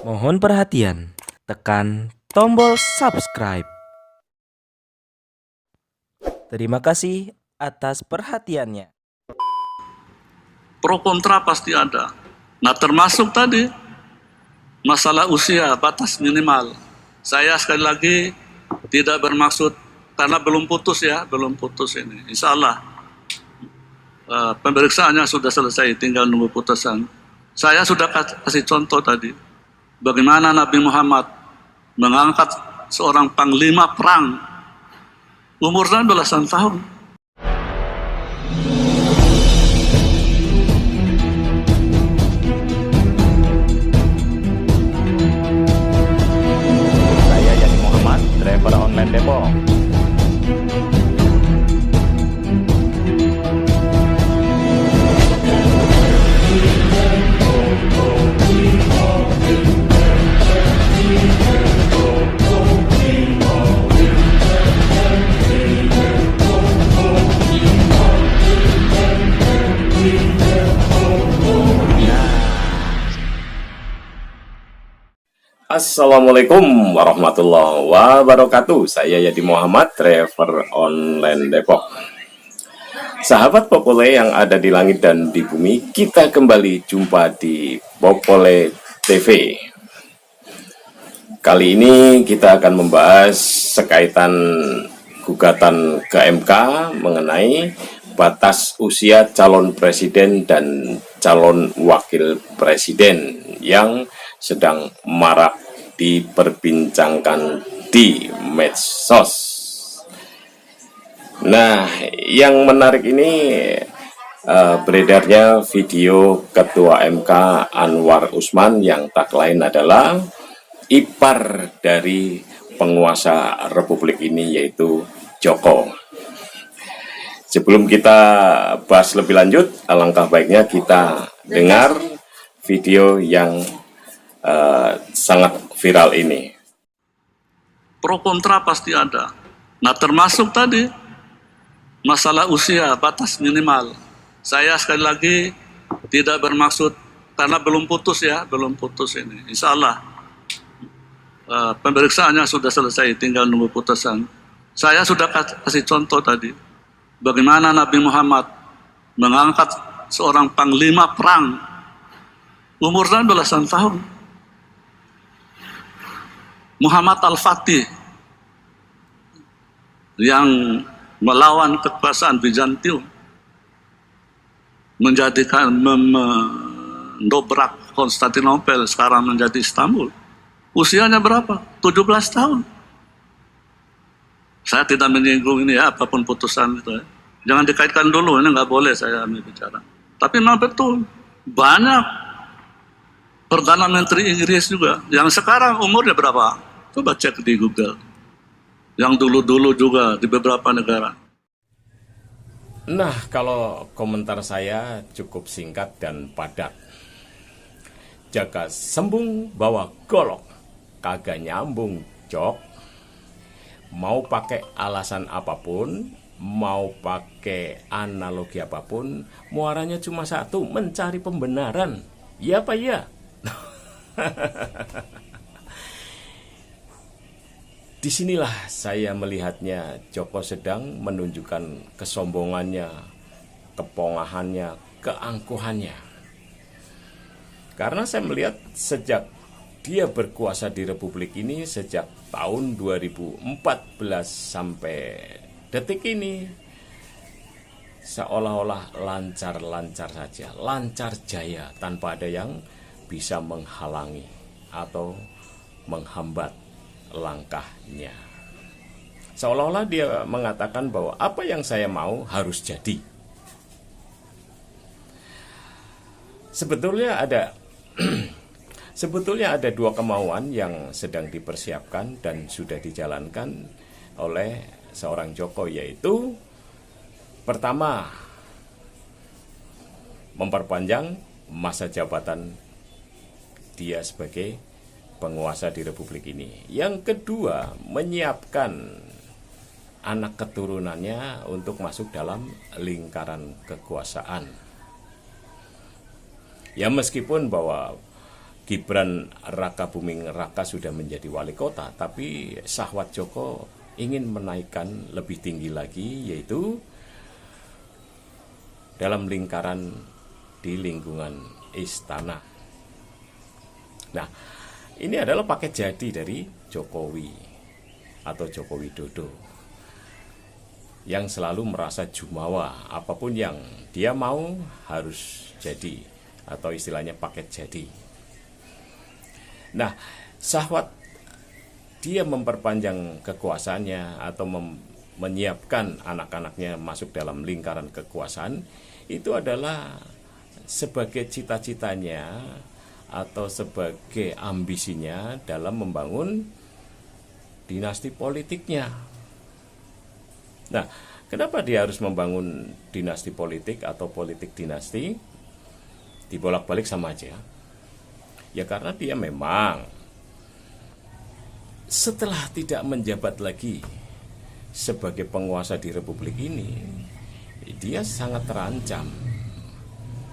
Mohon perhatian, tekan tombol subscribe. Terima kasih atas perhatiannya. Pro kontra pasti ada. Nah, termasuk tadi masalah usia batas minimal. Saya sekali lagi tidak bermaksud karena belum putus ya, belum putus ini. Insya Allah pemeriksaannya sudah selesai, tinggal nunggu putusan. Saya sudah kasih contoh tadi, bagaimana Nabi Muhammad mengangkat seorang panglima perang umurnya belasan tahun. Saya Yani Muhammad, driver online Depok. Assalamualaikum warahmatullahi wabarakatuh. Saya Yadi Muhammad, driver online Depok. Sahabat Popole yang ada di langit dan di bumi, kita kembali jumpa di Popole TV. Kali ini kita akan membahas sekaitan gugatan ke MK mengenai batas usia calon presiden dan calon wakil presiden yang sedang marak diperbincangkan di medsos. Nah, yang menarik ini beredarnya video Ketua MK Anwar Usman yang tak lain adalah ipar dari penguasa Republik ini, yaitu Joko. Sebelum kita bahas lebih lanjut, alangkah baiknya kita dengar video yang sangat viral ini. Pro kontra pasti ada. Nah, termasuk tadi masalah usia batas minimal. Saya sekali lagi tidak bermaksud karena belum putus ya, belum putus ini. Insya Allah pemeriksaannya sudah selesai, tinggal nunggu putusan. Saya sudah kasih contoh tadi, bagaimana Nabi Muhammad mengangkat seorang panglima perang umurnya belasan tahun. Muhammad Al-Fatih yang melawan kekuasaan Bizantium, mendobrak Konstantinopel, sekarang menjadi Istanbul. Usianya berapa? 17 tahun. Saya tidak menyinggung ini ya, apapun putusan itu ya. Jangan dikaitkan dulu, ini nggak boleh saya bicara. Tapi memang betul, banyak Perdana Menteri Inggris juga, yang sekarang umurnya berapa? Coba cek di Google. Yang dulu-dulu juga di beberapa negara. Nah, kalau komentar saya cukup singkat dan padat. Jaga sembung bawa golok, kagak nyambung jok. Mau pakai alasan apapun, mau pakai analogi apapun, muaranya cuma satu, mencari pembenaran. Ya apa ya? Disinilah saya melihatnya Joko sedang menunjukkan kesombongannya, kepongahannya, keangkuhannya. Karena saya melihat sejak dia berkuasa di Republik ini sejak tahun 2014 sampai detik ini, seolah-olah lancar-lancar saja, lancar jaya tanpa ada yang bisa menghalangi atau menghambat langkahnya. Seolah-olah dia mengatakan bahwa apa yang saya mau harus jadi. Sebetulnya ada dua kemauan yang sedang dipersiapkan dan sudah dijalankan oleh seorang Joko, yaitu pertama, memperpanjang masa jabatan dia sebagai penguasa di Republik ini. Yang kedua, menyiapkan anak keturunannya untuk masuk dalam lingkaran kekuasaan. Ya, meskipun bahwa Gibran Raka Buming Raka sudah menjadi wali kota, tapi Syahwat Joko ingin menaikkan lebih tinggi lagi, yaitu dalam lingkaran di lingkungan istana. Nah, ini adalah paket jadi dari Jokowi atau Joko Widodo yang selalu merasa jumawa, apapun yang dia mau harus jadi, atau istilahnya paket jadi. Nah, Syahwat dia memperpanjang kekuasaannya atau menyiapkan anak-anaknya masuk dalam lingkaran kekuasaan, itu adalah sebagai cita-citanya atau sebagai ambisinya dalam membangun dinasti politiknya. Nah, kenapa dia harus membangun dinasti politik atau politik dinasti? Dibolak-balik sama aja. Ya karena dia memang setelah tidak menjabat lagi sebagai penguasa di republik ini, dia sangat terancam.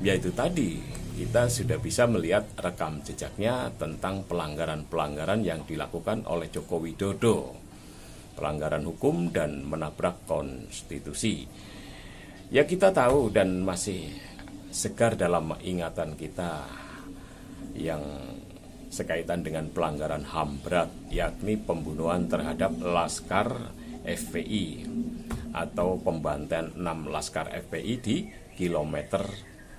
Yaitu tadi, kita sudah bisa melihat rekam jejaknya tentang pelanggaran-pelanggaran yang dilakukan oleh Joko Widodo. Pelanggaran hukum dan menabrak konstitusi. Ya kita tahu dan masih segar dalam ingatan kita yang sekaitan dengan pelanggaran HAM berat, yakni pembunuhan terhadap Laskar FPI atau pembantaian 6 Laskar FPI di kilometer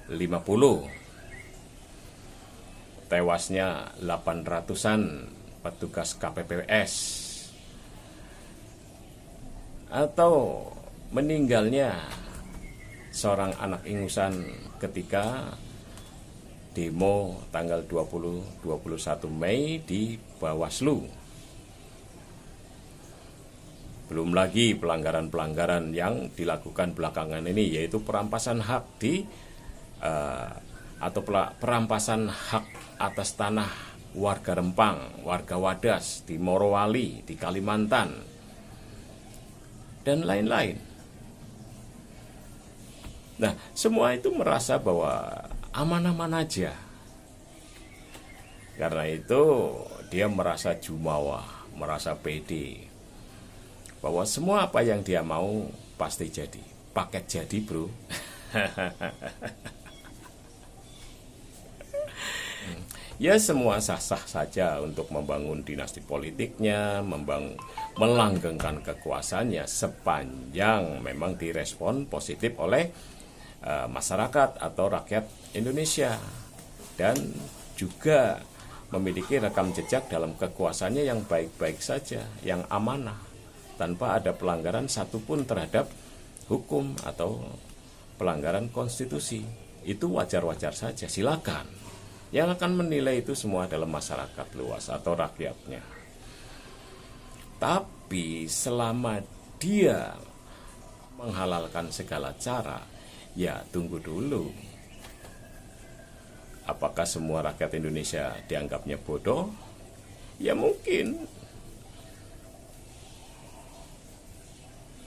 50. Tewasnya 800-an petugas KPPS, atau meninggalnya seorang anak ingusan ketika demo tanggal 20-21 Mei di Bawaslu. Belum lagi pelanggaran-pelanggaran yang dilakukan belakangan ini, yaitu perampasan hak atau perampasan hak atas tanah warga Rempang, warga Wadas di Morowali, di Kalimantan, dan lain-lain. Nah, semua itu merasa bahwa aman-aman aja. Karena itu dia merasa jumawa, merasa pede, bahwa semua apa yang dia mau pasti jadi. Paket jadi, bro. Ya semua sah-sah saja untuk membangun dinasti politiknya, melanggengkan kekuasaannya, sepanjang memang direspon positif oleh masyarakat atau rakyat Indonesia, dan juga memiliki rekam jejak dalam kekuasaannya yang baik-baik saja, yang amanah, tanpa ada pelanggaran satupun terhadap hukum atau pelanggaran konstitusi. Itu wajar-wajar saja, silakan. Yang akan menilai itu semua adalah masyarakat luas atau rakyatnya. Tapi selama dia menghalalkan segala cara, ya tunggu dulu. Apakah semua rakyat Indonesia dianggapnya bodoh? Ya mungkin.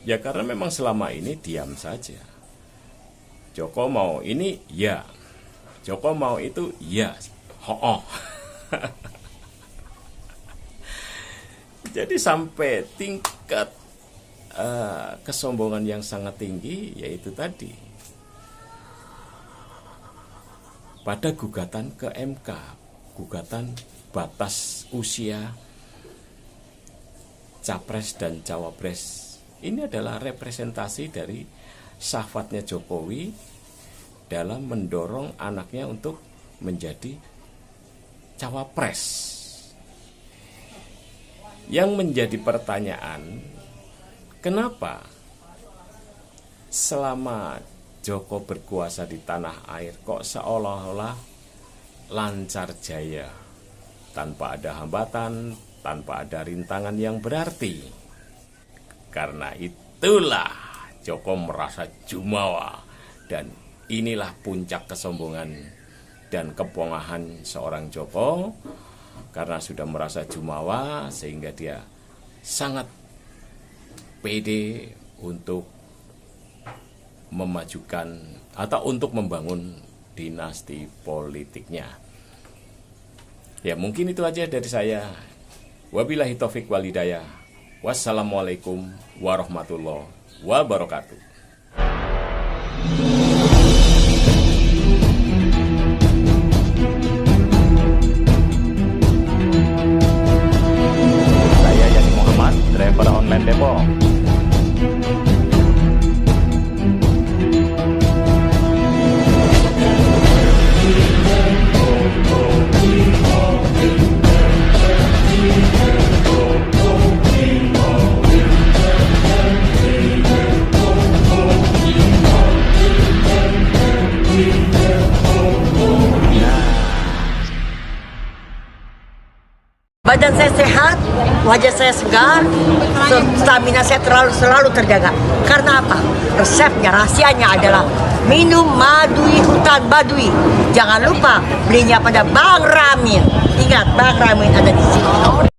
Ya karena memang selama ini diam saja. Joko mau ini, ya. Joko mau itu, ya. Ho-oh. Jadi sampai tingkat kesombongan yang sangat tinggi, yaitu tadi. Pada gugatan ke MK, gugatan batas usia capres dan cawapres. Ini adalah representasi dari syahwatnya Jokowi dalam mendorong anaknya untuk menjadi cawapres. Yang menjadi pertanyaan, kenapa selama Joko berkuasa di tanah air kok seolah-olah lancar jaya, tanpa ada hambatan, tanpa ada rintangan yang berarti? Karena itulah Joko merasa jumawa, dan inilah puncak kesombongan dan kepongahan seorang Joko, karena sudah merasa jumawa sehingga dia sangat pede untuk memajukan atau untuk membangun dinasti politiknya. Ya mungkin itu aja dari saya. Wabillahi taufik walhidayah. Wassalamualaikum warahmatullahi wabarakatuh. Saya Yani Muhammad, driver online Depok. Badan saya sehat, wajah saya segar, stamina saya selalu terjaga. Karena apa? Resepnya, rahasianya adalah minum madui hutan badui. Jangan lupa belinya pada Bang Ramin. Ingat, Bang Ramin ada di sini.